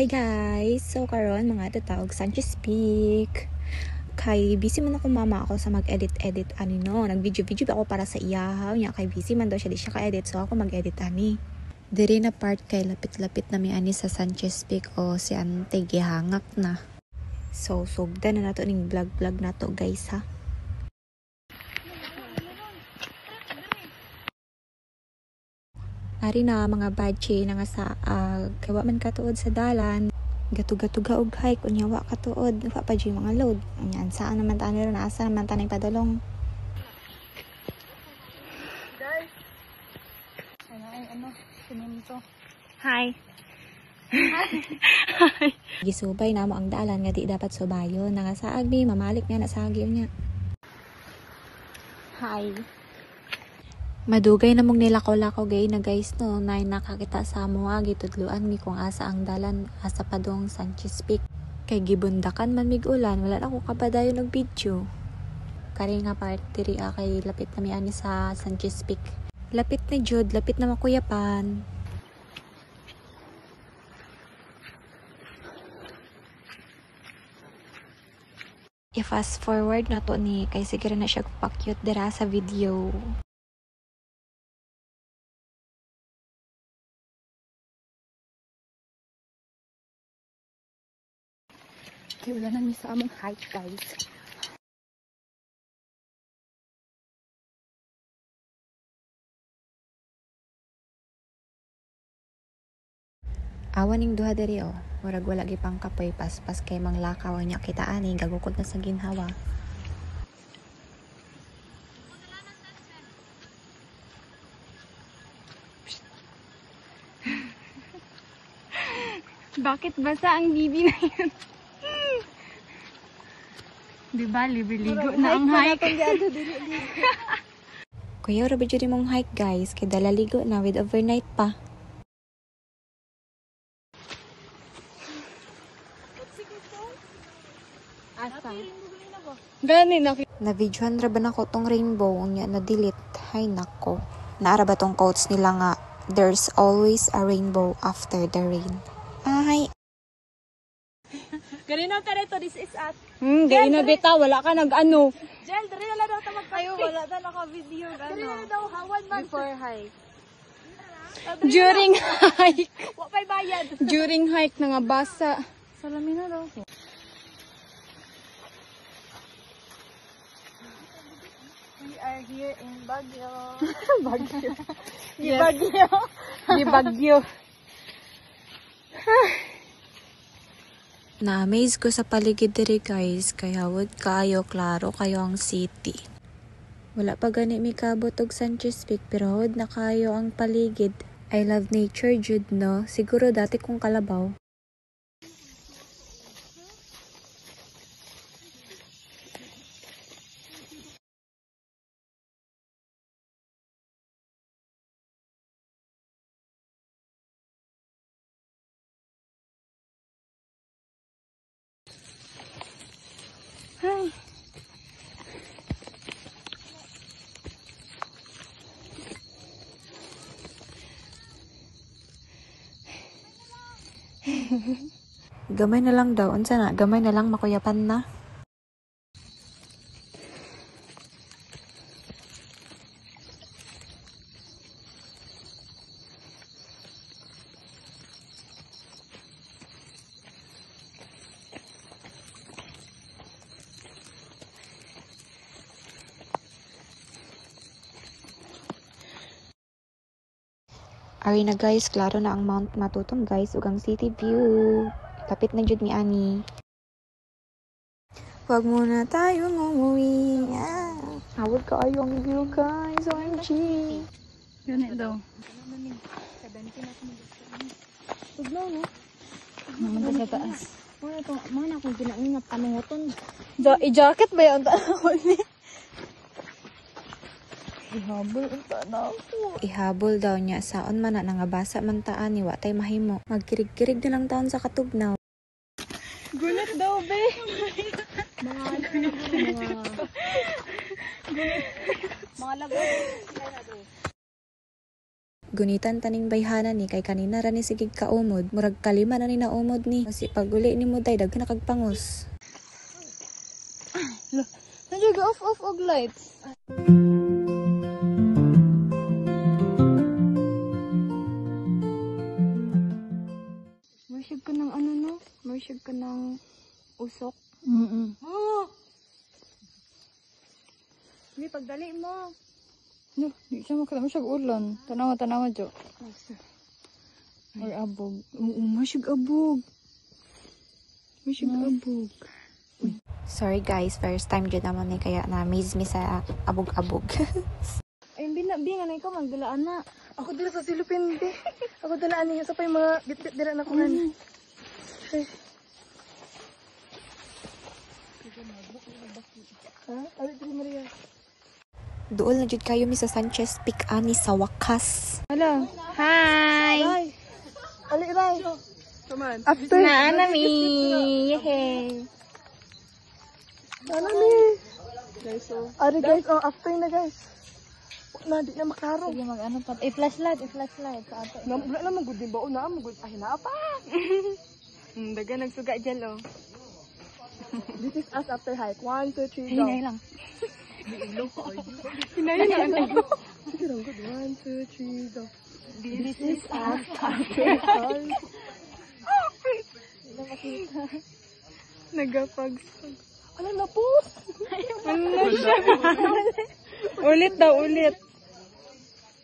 Hi guys! So karon mga tatawag Sanchez Peak. Kay busy man ako mama ako sa mag-edit ani no. Nag-video ako para sa iyahaw niya. Kay busy man daw siya, di siya ka-edit. So ako mag-edit ani. Diri na part kay lapit-lapit na mi ani sa Sanchez Peak o si ante gihangak na. So sugda na nato ning vlog nato guys ha. Ari na mga badge na nga sa kawa man katuod sa dalan. Gatug-gatuga og hike unya wa katuod wa pa mga load. Unya saan naman ta nira na asa naman ta ning padulong. Guys. Ano siminto. Hi. Gisubay na mo ang dalan nga di dapat subayon. Nangasaag mi mamalik nga na sa agyo niya. Hi. Madugay na mong nilakaw-lakaw gay na guys no, na nakakita sa mga gitudluan mi kung asa ang dalan asa padong Sanchez Peak. Kay gibundakan man mig ulan, wala na ko kapadayon og video. Kari nga part diri kay lapit na mi ani sa Sanchez Peak. Lapit na jud, lapit na makuyapan. I-fast forward na to ni kay siguro na siya pa-cute dira sa video. Okay, wala na sa among hike guys. Awan ning duha diri murag wala gi pang kapoy paspas kay manglakaw nya kita ani gagukod na sa ginhawa. Bakit basa ang bibi na yun? Diba, libre-ligo na ang hike. Kuya, rabi dyan mong hike guys, kay dala ligo na with overnight pa. Asa? Gani na. Na-videoan ra ba na ko tong rainbow, nya na-delete. Hay nako. Naara ba tong quotes nila nga, there's always a rainbow after the rain. Ay. Ganina ka rito, this is at. Ganina beta, wala ka nag-ano. Jel, dali na daw ta magpapit. Ayo, wala na naka-video. Dali na daw, hawan man. Before hike. During hike. Wapay bayad. During hike na nga basa. Salamin na daw. We are here in Baguio. Baguio. Yes. Baguio. Di Baguio. Na-amaze ko sa paligid diri guys, kaya hawod kayo, klaro kayo ang city. Wala pa gani mi kabot og Sanchez Peak, pero hawod na kayo ang paligid. I love nature jud no, siguro dati kong kalabaw. Hi. Gamay na lang daw, unsa na, gamay na lang makuyapan na. Ari na guys, klaro na ang Mount Matutom guys, ug ang city view. Kapit na jud mi ani. Wag muna tayong umuwi. Hawag ka ayong view guys, OMG. Ganit daw. Tugnaw no? Naman sa taas. Mana akong ginaingat panungoton. I-jacket ba yung tanawag ni? Ihabol ang tanaw ko. Ihabol daw niya saon man na nga basa man taan ni wa tay mahimo. Magkirig-kirig na lang taon sa katugnaw. Gulat daw be. Mga lagot. Gunitan taning bayhanan ni kay kanina ra ni sigig kaumod, murag kalima na ni naumod ni. Kasi pag uli ni mo day daghan na kag pangos. Nandiyo off og lights. Marsyag ka ng ano no? Marsyag ka ng usok. Hindi, pagdali mo. No, di siya makita siya ulan. Tanawa jo. Or abog. Oo, marsyag abog. Marsyag abog. Sorry guys, first time dyan naman ni kaya na-amaze mi sa abog-abog. Ay, binga na ikaw, magdalaan na. Ako dila sa silupin, be. Ako dalaan niya sa pa yung mga bit-bit dila na kuhan. Ha? Ari, dili Maria. Duol na jud kayo mi sa Sanchez Peak ani sa wakas. Hala. Hi! Ray. Ali, Ray. Come on. After. Naana mi. Yehey. Ano ni? Ari guys, oh, after na guys. Na, di na maklaro. Sige, mag-ano pa. I-flashlight sa ato. Wala na magod din ba? Na, magod. Ay, na pa. Daga nagsuga dyan, oh. This is us after hike. 1, 2, 3, go. Hinay lang. Hinay lang. Sige lang, good. 1, 2, 3, go. This is us after hike. Nagapagsag. Ano na po? Ano na siya? Ulit daw, ulit.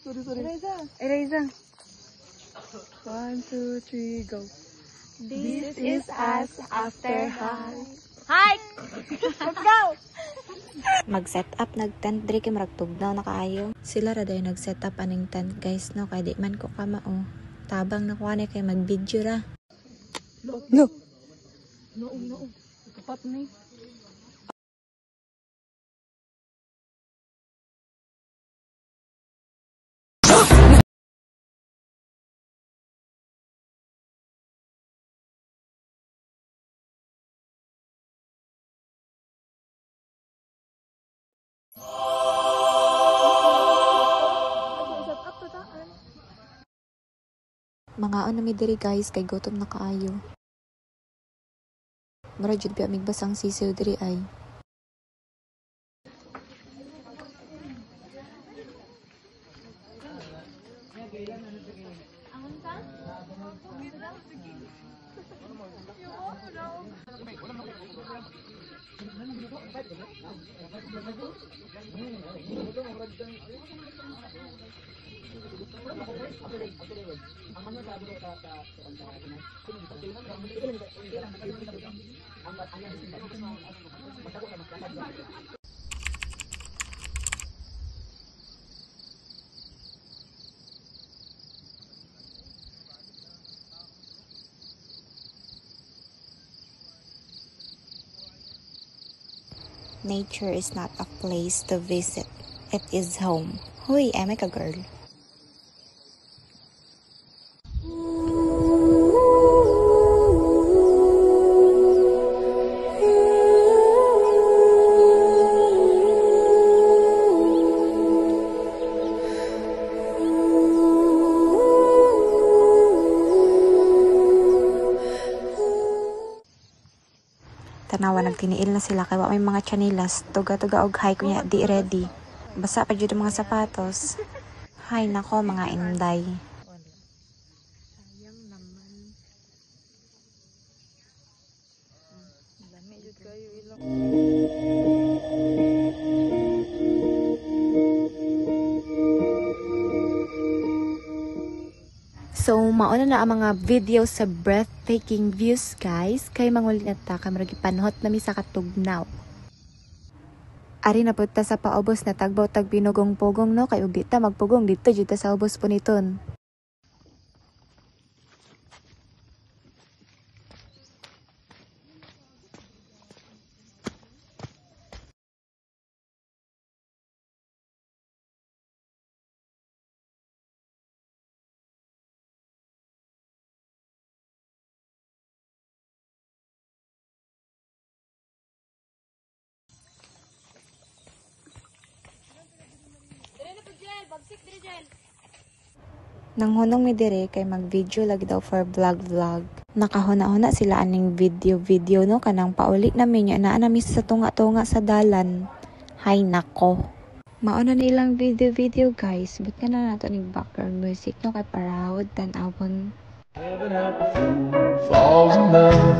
Sorry. Ereza. 1, 2, 3, go. This is us after hike. Hike! Let's go! Mag-set up nag-tent diri kay murag tugnaw na kaayo. Sila ra dayon nag-set up aning tent guys no kay di man ko kamao. Tabang na kuha kay mag-video ra. No. Kapat na eh. Mga ano mi diri guys kay gutom na kaayo. Mura jud bi amig basang sisiw diri ay. Nature is not a place to visit. It is home. Huy, am I a girl? Tanawa nagtiniil na sila kay wa may mga chanilas tuga-tuga og hike kunya di ready basa pa jud ang mga sapatos. Hay nako mga inday. Sayang naman. Lami jud kayo ilang. So, mauna na ang mga video sa breathtaking views, guys. Kay manguli na ta, kamaragi panhot na mi sa katugnaw. Ari na punta sa paubos na tagbaw tag pinugong-pugong no, kay ug dita magpugong dito jud ta sa ubos puniton. Nang hunong mi dire kay mag-video lagi daw for vlog. Nakahuna-huna sila aning video no kanang pauli namin nya naa nami sa tunga-tunga sa dalan. Hay nako. Mao na nilang video guys. But na nato ning background music no kay parahod tan-awon. Falls in love.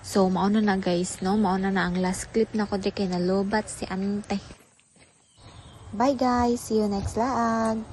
So, mauna na guys, no? Mauna na ang last clip na ko di kay nalobat si ante. Bye guys! See you next vlog!